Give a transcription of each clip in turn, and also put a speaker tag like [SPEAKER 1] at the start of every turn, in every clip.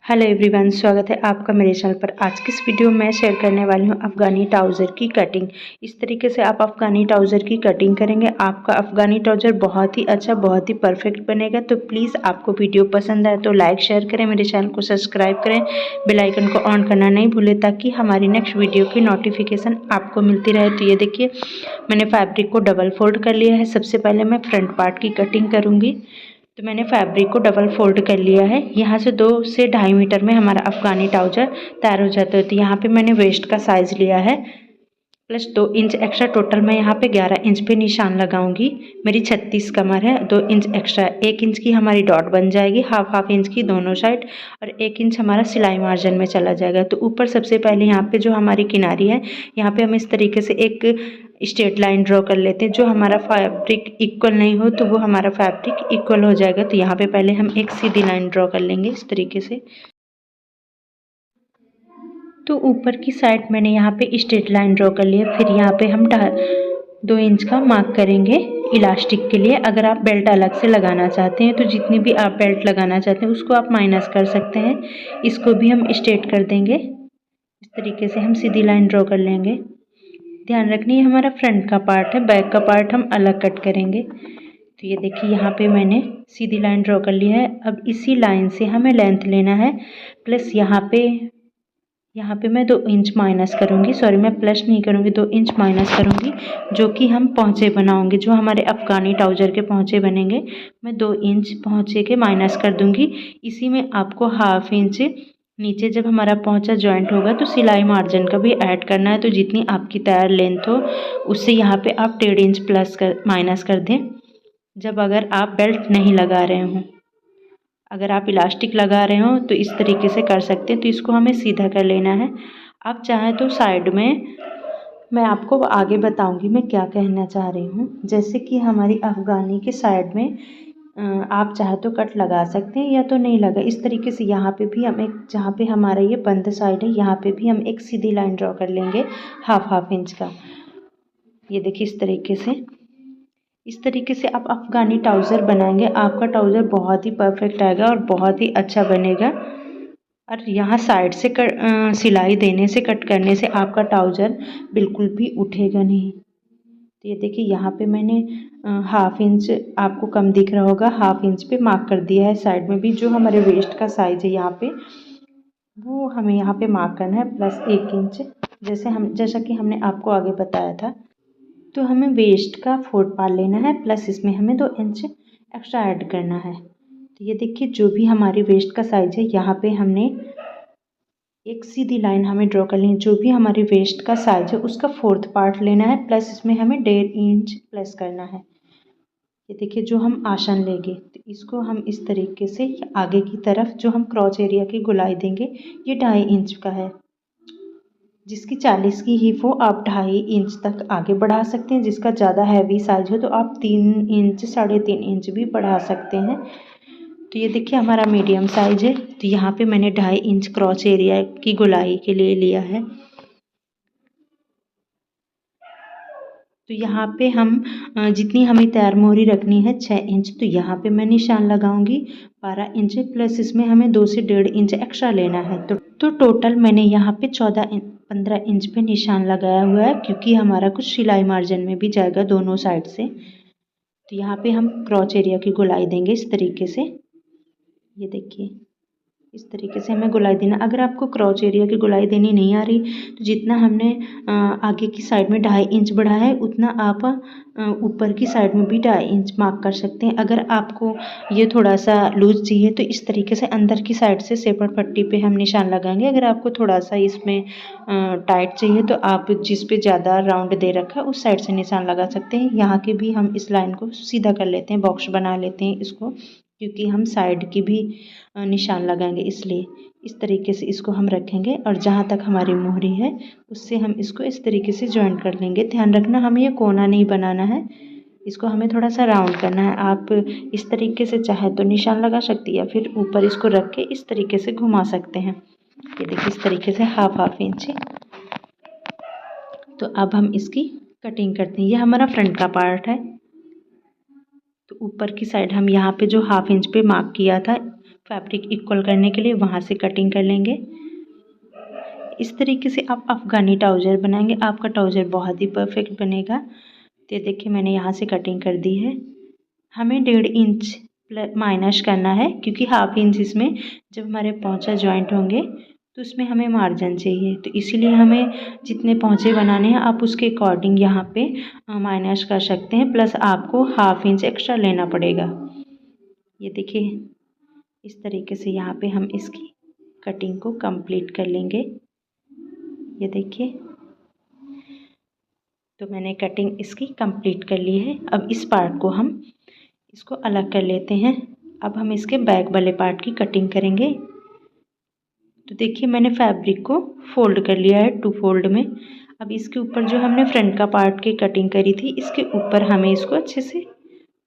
[SPEAKER 1] Hello everyone, स्वागत है आपका मेरे चैनल पर। आज की इस वीडियो में शेयर करने वाली हूँ अफ़गानी ट्राउज़र की कटिंग। इस तरीके से आप अफ़गानी ट्राउज़र की कटिंग करेंगे, आपका अफ़गानी ट्राउज़र बहुत ही अच्छा, बहुत ही परफेक्ट बनेगा। तो प्लीज़ आपको वीडियो पसंद आए तो लाइक शेयर करें, मेरे चैनल को सब्सक्राइब करें, बेल आइकन को ऑन करना नहीं भूलें ताकि हमारी नेक्स्ट वीडियो की नोटिफिकेशन आपको मिलती रहे। तो ये देखिए, मैंने फैब्रिक को डबल फोल्ड कर लिया है। सबसे पहले मैं फ्रंट पार्ट की कटिंग करूँगी। तो मैंने फैब्रिक को डबल फोल्ड कर लिया है। यहाँ से 2 से 2.5 मीटर में हमारा अफ़गानी ट्राउज़र तैयार हो जाता है। तो यहाँ पे मैंने वेस्ट का साइज़ लिया है प्लस 2 इंच एक्स्ट्रा। टोटल मैं यहाँ पे 11 इंच पे निशान लगाऊंगी। मेरी 36 कमर है, 2 इंच एक्स्ट्रा, 1 इंच की हमारी डॉट बन जाएगी, हाफ इंच की दोनों साइड, और 1 इंच हमारा सिलाई मार्जिन में चला जाएगा। तो ऊपर सबसे पहले यहाँ पे जो हमारी किनारी है, यहाँ पे हम इस तरीके से एक स्ट्रेट लाइन ड्रॉ कर लेते हैं। जो हमारा फैब्रिक इक्वल नहीं हो तो वो हमारा फैब्रिक इक्वल हो जाएगा। तो यहाँ पे पहले हम एक सीधी लाइन ड्रॉ कर लेंगे इस तरीके से। तो ऊपर की साइड मैंने यहाँ पे स्ट्रेट लाइन ड्रॉ कर लिया। फिर यहाँ पे हम 2 इंच का मार्क करेंगे इलास्टिक के लिए। अगर आप बेल्ट अलग से लगाना चाहते हैं तो जितनी भी आप बेल्ट लगाना चाहते हैं उसको आप माइनस कर सकते हैं। इसको भी हम स्ट्रेट कर देंगे। इस तरीके से हम सीधी लाइन ड्रॉ कर लेंगे। ध्यान रखनी है, हमारा फ्रंट का पार्ट है, बैक का पार्ट हम अलग कट करेंगे। तो ये देखिए, यहाँ पे मैंने सीधी लाइन ड्रॉ कर ली है। अब इसी लाइन से हमें लेंथ लेना है, प्लस यहाँ पे मैं 2 इंच माइनस करूँगी, सॉरी मैं प्लस नहीं करूँगी, 2 इंच माइनस करूँगी, जो कि हम पहुँचे बनाऊँगे। जो हमारे अफ़गानी ट्राउज़र के पहुँचे बनेंगे, मैं 2 इंच पहुँचे के माइनस कर दूँगी। इसी में आपको हाफ इंच नीचे जब हमारा पहुँचा जॉइंट होगा तो सिलाई मार्जिन का भी ऐड करना है। तो जितनी आपकी तैयार लेंथ हो उससे यहाँ पे आप 1.5 इंच माइनस कर दें, जब अगर आप बेल्ट नहीं लगा रहे हों। अगर आप इलास्टिक लगा रहे हो तो इस तरीके से कर सकते हैं। तो इसको हमें सीधा कर लेना है। आप चाहें तो साइड में मैं आपको आगे बताऊंगी मैं क्या कहना चाह रही हूँ। जैसे कि हमारी अफ़गानी के साइड में आप चाहे तो कट लगा सकते हैं या तो नहीं लगा। इस तरीके से यहाँ पे भी हम एक, जहाँ पे हमारा ये बंद साइड है, यहाँ पे भी हम एक सीधी लाइन ड्रॉ कर लेंगे हाफ इंच का। ये देखिए, इस तरीके से आप अफ़गानी ट्राउज़र बनाएंगे, आपका ट्राउज़र बहुत ही परफेक्ट आएगा और बहुत ही अच्छा बनेगा। और यहाँ साइड से सिलाई देने से, कट करने से आपका ट्राउज़र बिल्कुल भी उठेगा नहीं। तो ये देखिए, यहाँ पे मैंने हाफ इंच, आपको कम दिख रहा होगा, हाफ इंच पे मार्क कर दिया है। साइड में भी जो हमारे वेस्ट का साइज़ है यहाँ पे, वो हमें यहाँ पे मार्क करना है, प्लस 1 इंच, जैसा कि हमने आपको आगे बताया था। तो हमें वेस्ट का 4 पार्ट लेना है, प्लस इसमें हमें 2 इंच एक्स्ट्रा ऐड करना है। तो ये देखिए, जो भी हमारी वेस्ट का साइज़ है, यहाँ पे हमने एक सीधी लाइन हमें ड्रॉ कर लेनी। जो भी हमारी वेस्ट का साइज़ है उसका 4th पार्ट लेना है, प्लस इसमें हमें 1.5 इंच प्लस करना है। ये देखिए, जो हम आसन लेंगे तो इसको हम इस तरीके से आगे की तरफ, जो हम क्रॉच एरिया की गोलाई देंगे, ये 2.5 इंच का है। जिसकी 40 की हिप हो आप 2.5 इंच तक आगे बढ़ा सकते हैं। जिसका ज़्यादा हैवी साइज हो तो आप 3 इंच, 3.5 इंच भी बढ़ा सकते हैं। तो ये देखिए, हमारा मीडियम साइज है। तो यहाँ पे मैंने 2.5 इंच क्रॉच एरिया की गोलाई के लिए लिया है। तो यहाँ पे हम जितनी हमें तैयार मोहरी रखनी है 6 इंच, तो यहाँ पे मैं निशान लगाऊंगी 12 इंच, प्लस इसमें हमें 2 से 1.5 इंच एक्स्ट्रा लेना है। तो टोटल मैंने यहाँ पे 15 इंच पे निशान लगाया हुआ है, क्योंकि हमारा कुछ सिलाई मार्जिन में भी जाएगा दोनों साइड से। तो यहाँ पे हम क्रॉच एरिया की गोलाई देंगे इस तरीके से। ये देखिए, इस तरीके से हमें गोलाई देना। अगर आपको क्रॉच एरिया की गोलाई देनी नहीं आ रही तो जितना हमने आगे की साइड में 2.5 इंच बढ़ा है, उतना आप ऊपर की साइड में भी 2.5 इंच मार्क कर सकते हैं। अगर आपको ये थोड़ा सा लूज चाहिए तो इस तरीके से अंदर की साइड से सेपर पट्टी पे हम निशान लगाएंगे। अगर आपको थोड़ा सा इसमें टाइट चाहिए तो आप जिस पे ज़्यादा राउंड दे रखा है उस साइड से निशान लगा सकते हैं। यहाँ के भी हम इस लाइन को सीधा कर लेते हैं, बॉक्स बना लेते हैं इसको, क्योंकि हम साइड की भी निशान लगाएंगे, इसलिए इस तरीके से इसको हम रखेंगे। और जहाँ तक हमारी मोहरी है उससे हम इसको इस तरीके से जॉइंट कर लेंगे। ध्यान रखना, हमें ये कोना नहीं बनाना है, इसको हमें थोड़ा सा राउंड करना है। आप इस तरीके से चाहे तो निशान लगा सकती है, या फिर ऊपर इसको रख के इस तरीके से घुमा सकते हैं। ये देखिए, इस तरीके से हाफ इंच। तो अब हम इसकी कटिंग करते हैं। ये हमारा फ्रंट का पार्ट है। तो ऊपर की साइड हम यहाँ पे जो हाफ इंच पे मार्क किया था फैब्रिक इक्वल करने के लिए वहाँ से कटिंग कर लेंगे। इस तरीके से आप अफ़गानी ट्राउज़र बनाएंगे, आपका ट्राउज़र बहुत ही परफेक्ट बनेगा। तो ये देखिए मैंने यहाँ से कटिंग कर दी है। हमें 1.5 इंच माइनस करना है, क्योंकि हाफ इंच इसमें जब हमारे पहुँचा जॉइंट होंगे तो उसमें हमें मार्जिन चाहिए। तो इसीलिए हमें जितने पहुँचे बनाने हैं आप उसके अकॉर्डिंग यहाँ पे माइनस कर सकते हैं, प्लस आपको हाफ इंच एक्स्ट्रा लेना पड़ेगा। ये देखिए इस तरीके से यहाँ पे हम इसकी कटिंग को कंप्लीट कर लेंगे। ये देखिए तो मैंने कटिंग इसकी कंप्लीट कर ली है। अब इस पार्ट को हम इसको अलग कर लेते हैं। अब हम इसके बैक वाले पार्ट की कटिंग करेंगे। तो देखिए मैंने फैब्रिक को फोल्ड कर लिया है 2 फोल्ड में। अब इसके ऊपर जो हमने फ्रंट का पार्ट की कटिंग करी थी इसके ऊपर हमें इसको अच्छे से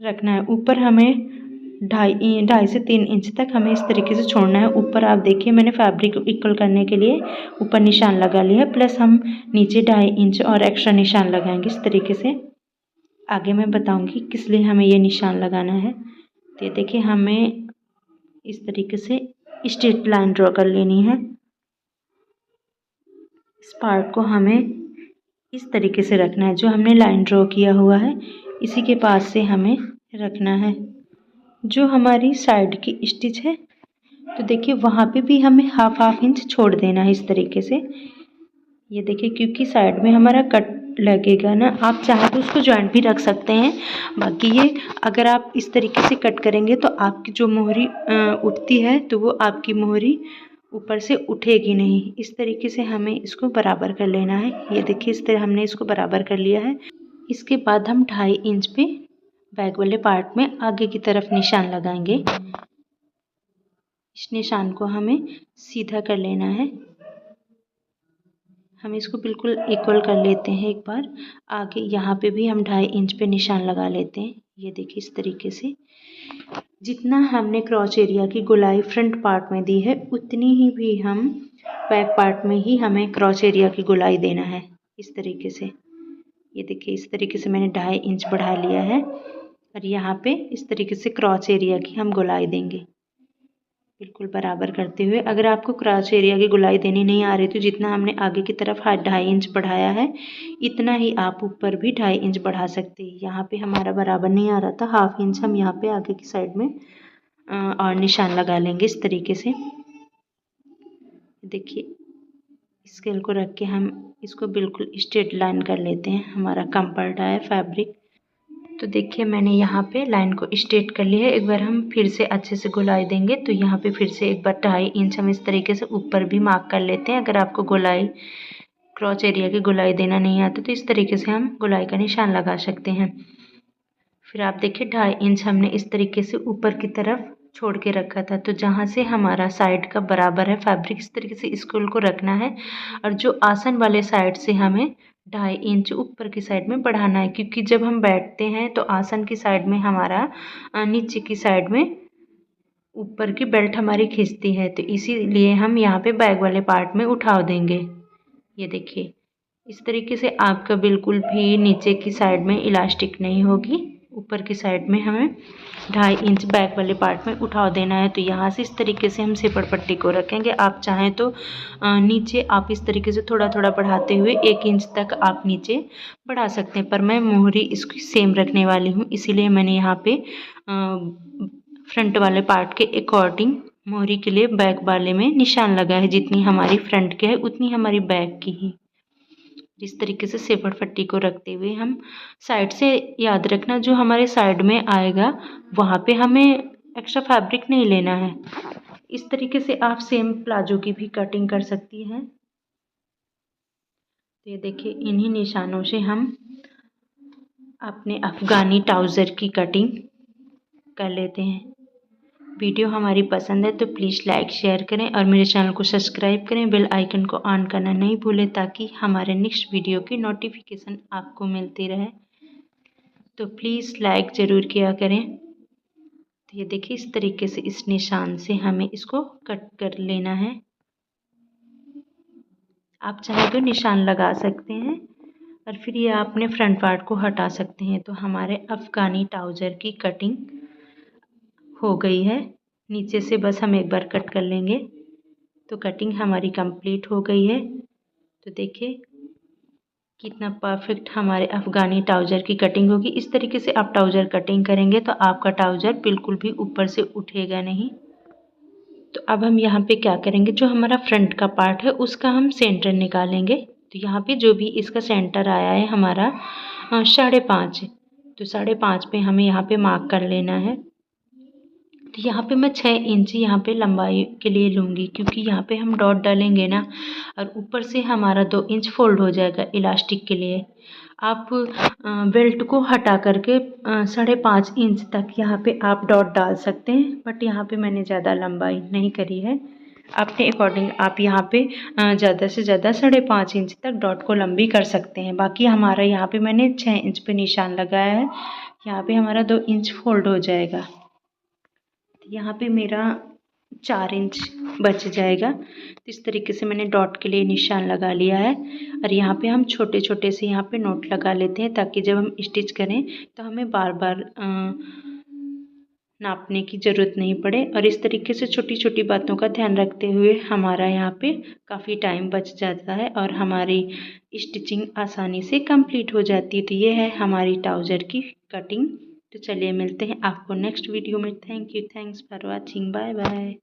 [SPEAKER 1] रखना है। ऊपर हमें 2.5 से 3 इंच तक हमें इस तरीके से छोड़ना है। ऊपर आप देखिए मैंने फैब्रिक इक्वल करने के लिए ऊपर निशान लगा लिया है, प्लस हम नीचे 2.5 इंच और एक्स्ट्रा निशान लगाएंगे इस तरीके से। आगे मैं बताऊंगी किस लिए हमें ये निशान लगाना है। तो ये देखिए हमें इस तरीके से स्ट्रेट लाइन ड्रॉ कर लेनी है। इस पार्ट को हमें इस तरीके से रखना है, जो हमने लाइन ड्रॉ किया हुआ है इसी के पास से हमें रखना है। जो हमारी साइड की स्टिच है तो देखिए वहाँ पे भी हमें हाफ इंच छोड़ देना है इस तरीके से। ये देखिए क्योंकि साइड में हमारा कट लगेगा ना, आप चाहे तो उसको जॉइंट भी रख सकते हैं। बाकी ये अगर आप इस तरीके से कट करेंगे तो आपकी जो मोहरी उठती है तो वो आपकी मोहरी ऊपर से उठेगी नहीं। इस तरीके से हमें इसको बराबर कर लेना है। ये देखिए इस तरह हमने इसको बराबर कर लिया है। इसके बाद हम 2.5 इंच पे बैक वाले पार्ट में आगे की तरफ निशान लगाएंगे। इस निशान को हमें सीधा कर लेना है। हम इसको बिल्कुल इक्वल कर लेते हैं। एक बार आगे यहाँ पे भी हम 2.5 इंच पे निशान लगा लेते हैं। ये देखिए इस तरीके से जितना हमने क्रॉच एरिया की गोलाई फ्रंट पार्ट में दी है उतनी ही भी हम बैक पार्ट में ही हमें क्रॉच एरिया की गोलाई देना है इस तरीके से। ये देखिए इस तरीके से मैंने 2.5 इंच बढ़ा लिया है और यहाँ पे इस तरीके से क्रॉच एरिया की हम गोलाई देंगे बिल्कुल बराबर करते हुए। अगर आपको क्रॉच एरिया की गोलाई देनी नहीं आ रही तो जितना हमने आगे की तरफ 2.5 इंच बढ़ाया है इतना ही आप ऊपर भी 2.5 इंच बढ़ा सकते हैं। यहाँ पे हमारा बराबर नहीं आ रहा था, हाफ इंच हम यहाँ पे आगे की साइड में और निशान लगा लेंगे इस तरीके से। देखिए स्केल को रख के हम इसको बिल्कुल स्ट्रेट लाइन कर लेते हैं। हमारा कम पड़ रहा है फैब्रिक। तो देखिए मैंने यहाँ पे लाइन को स्ट्रेट कर लिया है। एक बार हम फिर से अच्छे से गोलाई देंगे तो यहाँ पे फिर से एक बार 2.5 इंच हम इस तरीके से ऊपर भी मार्क कर लेते हैं। अगर आपको गोलाई क्रॉच एरिया की गोलाई देना नहीं आता तो इस तरीके से हम गोलाई का निशान लगा सकते हैं। फिर आप देखिए 2.5 इंच हमने इस तरीके से ऊपर की तरफ छोड़ के रखा था। तो जहाँ से हमारा साइड का बराबर है फैब्रिक इस तरीके से स्केल को रखना है और जो आसन वाले साइड से हमें 2.5 इंच ऊपर की साइड में बढ़ाना है, क्योंकि जब हम बैठते हैं तो आसन की साइड में हमारा नीचे की साइड में ऊपर की बेल्ट हमारी खींचती है। तो इसीलिए हम यहाँ पे बैक वाले पार्ट में उठाव देंगे। ये देखिए इस तरीके से आपका बिल्कुल भी नीचे की साइड में इलास्टिक नहीं होगी। ऊपर की साइड में हमें 2.5 इंच बैक वाले पार्ट में उठाव देना है। तो यहाँ से इस तरीके से हम सिपड़ पट्टी को रखेंगे। आप चाहें तो नीचे आप इस तरीके से थोड़ा थोड़ा बढ़ाते हुए 1 इंच तक आप नीचे बढ़ा सकते हैं, पर मैं मोहरी इसकी सेम रखने वाली हूँ इसीलिए मैंने यहाँ पे फ्रंट वाले पार्ट के अकॉर्डिंग मोहरी के लिए बैक वाले में निशान लगा है। जितनी हमारी फ्रंट के है उतनी हमारी बैक की ही। इस तरीके से सिपड़ पट्टी को रखते हुए हम साइड से, याद रखना जो हमारे साइड में आएगा वहाँ पे हमें एक्स्ट्रा फैब्रिक नहीं लेना है। इस तरीके से आप सेम प्लाजो की भी कटिंग कर सकती हैं। तो ये देखिए इन्हीं निशानों से हम अपने अफ़गानी ट्राउज़र की कटिंग कर लेते हैं। वीडियो हमारी पसंद है तो प्लीज़ लाइक शेयर करें और मेरे चैनल को सब्सक्राइब करें। बेल आइकन को ऑन करना नहीं भूलें ताकि हमारे नेक्स्ट वीडियो की नोटिफिकेशन आपको मिलती रहे। तो प्लीज़ लाइक ज़रूर किया करें। तो ये देखिए इस तरीके से इस निशान से हमें इसको कट कर लेना है। आप चाहे तो निशान लगा सकते हैं और फिर ये अपने फ्रंट पार्ट को हटा सकते हैं। तो हमारे अफ़गानी ट्राउज़र की कटिंग हो गई है। नीचे से बस हम एक बार कट कर लेंगे तो कटिंग हमारी कंप्लीट हो गई है। तो देखिए कितना परफेक्ट हमारे अफ़गानी ट्राउज़र की कटिंग होगी। इस तरीके से आप ट्राउज़र कटिंग करेंगे तो आपका ट्राउज़र बिल्कुल भी ऊपर से उठेगा नहीं। तो अब हम यहाँ पे क्या करेंगे, जो हमारा फ्रंट का पार्ट है उसका हम सेंटर निकालेंगे। तो यहाँ पे जो भी इसका सेंटर आया है हमारा 5.5, तो 5.5 पे हमें यहाँ पे मार्क कर लेना है। तो यहाँ पे मैं 6 इंच यहाँ पे लंबाई के लिए लूँगी, क्योंकि यहाँ पे हम डॉट डालेंगे ना, और ऊपर से हमारा 2 इंच फोल्ड हो जाएगा इलास्टिक के लिए। आप बेल्ट को हटा करके 5.5 इंच तक यहाँ पे आप डॉट डाल सकते हैं, बट यहाँ पे मैंने ज़्यादा लंबाई नहीं करी है। अपने अकॉर्डिंग आप यहाँ पे ज़्यादा से ज़्यादा 5.5 इंच तक डॉट को लंबी कर सकते हैं। बाकी हमारा यहाँ पे मैंने 6 इंच पे निशान लगाया है, यहाँ पे हमारा 2 इंच फोल्ड हो जाएगा। यहाँ पे मेरा 4 इंच बच जाएगा। तो इस तरीके से मैंने डॉट के लिए निशान लगा लिया है, और यहाँ पे हम छोटे छोटे से यहाँ पे नोट लगा लेते हैं, ताकि जब हम स्टिच करें तो हमें बार बार नापने की ज़रूरत नहीं पड़े। और इस तरीके से छोटी छोटी बातों का ध्यान रखते हुए हमारा यहाँ पे काफ़ी टाइम बच जाता है और हमारी स्टिचिंग आसानी से कंप्लीट हो जाती है। तो ये है हमारी ट्राउज़र की कटिंग। तो चलिए मिलते हैं आपको नेक्स्ट वीडियो में। Thank you, thanks for watching, bye bye.